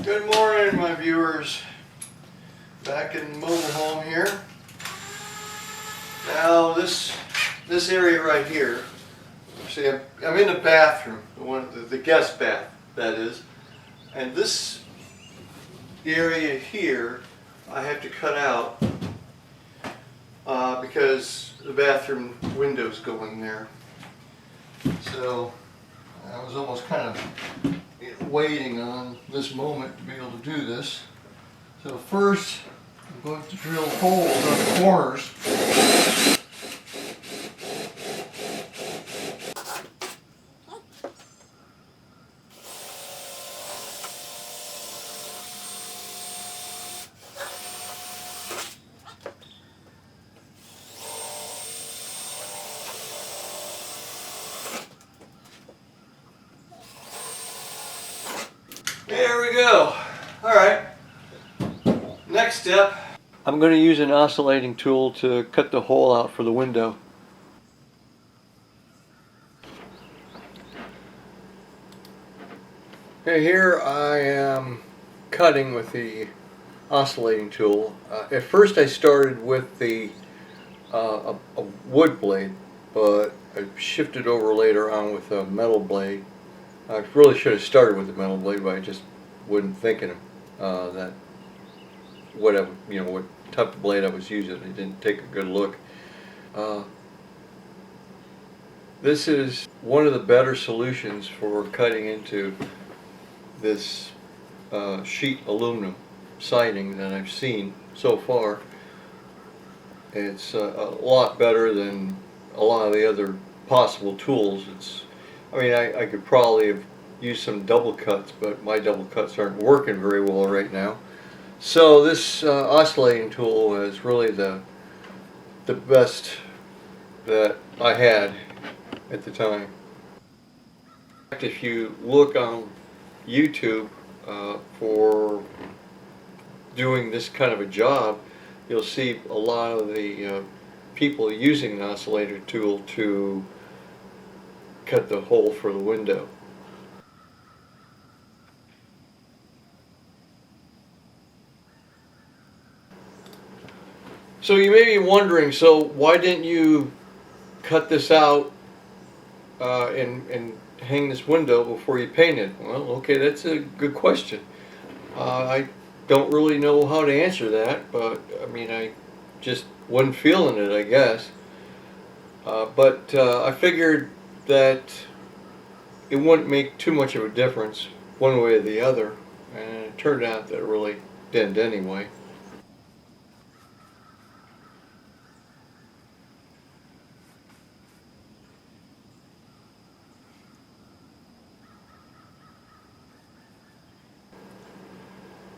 Good morning, my viewers. Back in the mobile home here. Now this area right here. See, I'm in the bathroom, the guest bath, that is. And this area here, I have to cut out because the bathroom window's going there. So I was almost kind of waiting on this moment to be able to do this. So first, I'm going to drill holes on the corners. There we go. Alright. Next step, I'm going to use an oscillating tool to cut the hole out for the window. Okay, here I am cutting with the oscillating tool. At first I started with the a wood blade, but I shifted over later on with a metal blade. I really should have started with the metal blade, but I just wasn't thinking that what type of blade I was using. I didn't take a good look. This is one of the better solutions for cutting into this sheet aluminum siding that I've seen so far. It's a lot better than a lot of the other possible tools. I could probably have used some double cuts, but my double cuts aren't working very well right now. So this oscillating tool is really the best that I had at the time. If you look on YouTube for doing this kind of a job, you'll see a lot of the people using an oscillator tool to cut the hole for the window. So you may be wondering, so why didn't you cut this out and hang this window before you painted? Well, okay, that's a good question. I don't really know how to answer that, but I just wasn't feeling it, I guess. But I figured that it wouldn't make too much of a difference one way or the other, and it turned out that it really didn't anyway.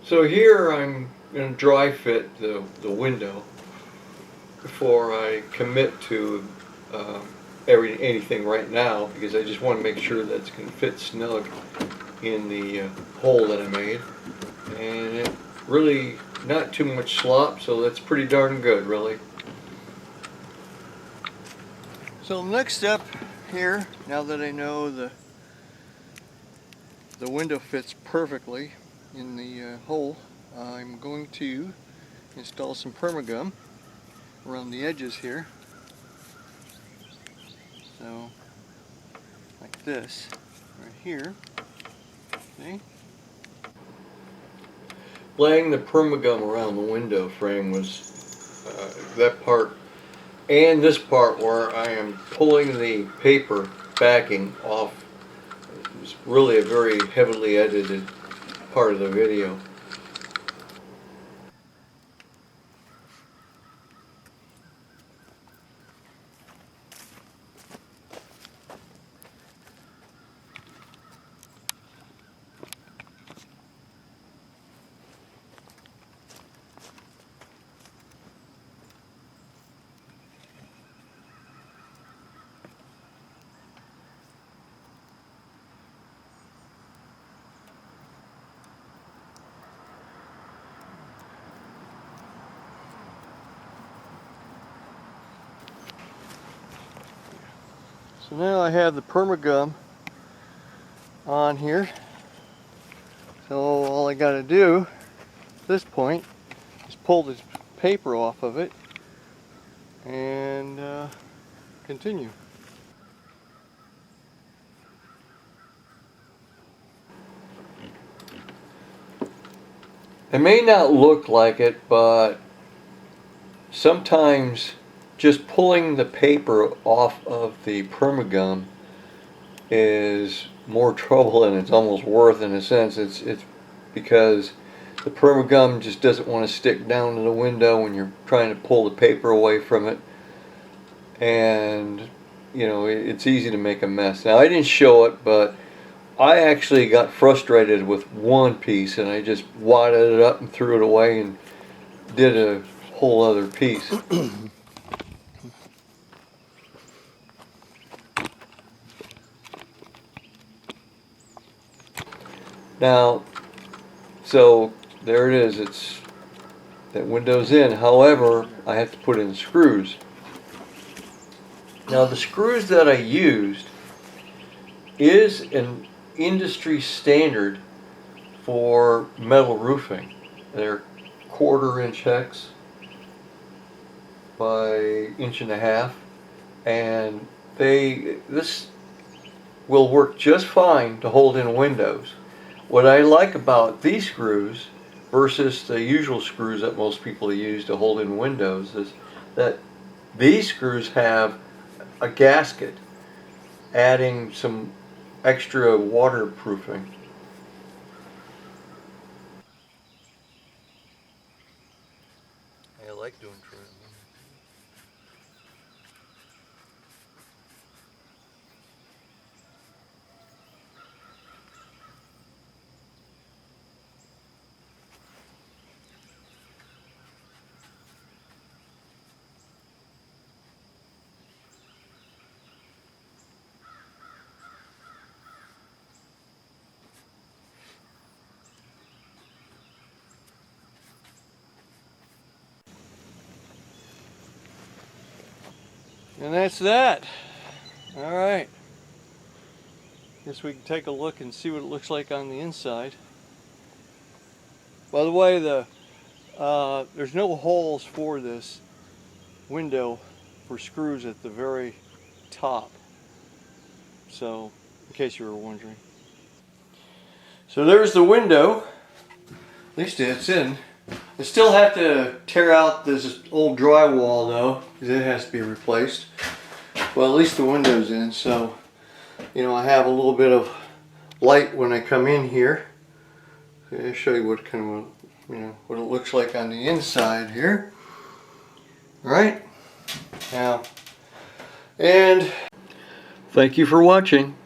So here I'm going to dry fit the window before I commit to anything right now, because I just want to make sure that it's going to fit snug in the hole that I made. And it really not too much slop, so that's pretty darn good, really. So the next step here, now that I know the window fits perfectly in the hole, I'm going to install some permagum around the edges here. So, like this, right here. See? Laying the permagum around the window frame was that part, and this part where I am pulling the paper backing off. It was really a very heavily edited part of the video. So now I have the permagum on here. So all all I got to do at this point is pull this paper off of it and continue. It may not look like it, but sometimes just pulling the paper off of the permagum is more trouble than it's almost worth. In a sense, it's because the permagum just doesn't want to stick down to the window when you're trying to pull the paper away from it, and you know, it's easy to make a mess. Now, I didn't show it, but I actually got frustrated with one piece and I just wadded it up and threw it away and did a whole other piece. Now, so there it is, it's that window's in. However, I have to put in screws. Now, the screws that I used is an industry standard for metal roofing. They're 1/4 inch hex by 1.5 inch, and this will work just fine to hold in windows. What I like about these screws versus the usual screws that most people use to hold in windows is that these screws have a gasket, adding some extra waterproofing. I like doing trim. And that's that. All right. Guess we can take a look and see what it looks like on the inside. By the way, there's no holes for this window for screws at the very top. So, in case you were wondering. So there's the window. At least it's in. I still have to tear out this old drywall though, because it has to be replaced. Well, at least the window's in, so you know I have a little bit of light when I come in here. I'll show you what kind of what it looks like on the inside here. All right, now, and thank you for watching.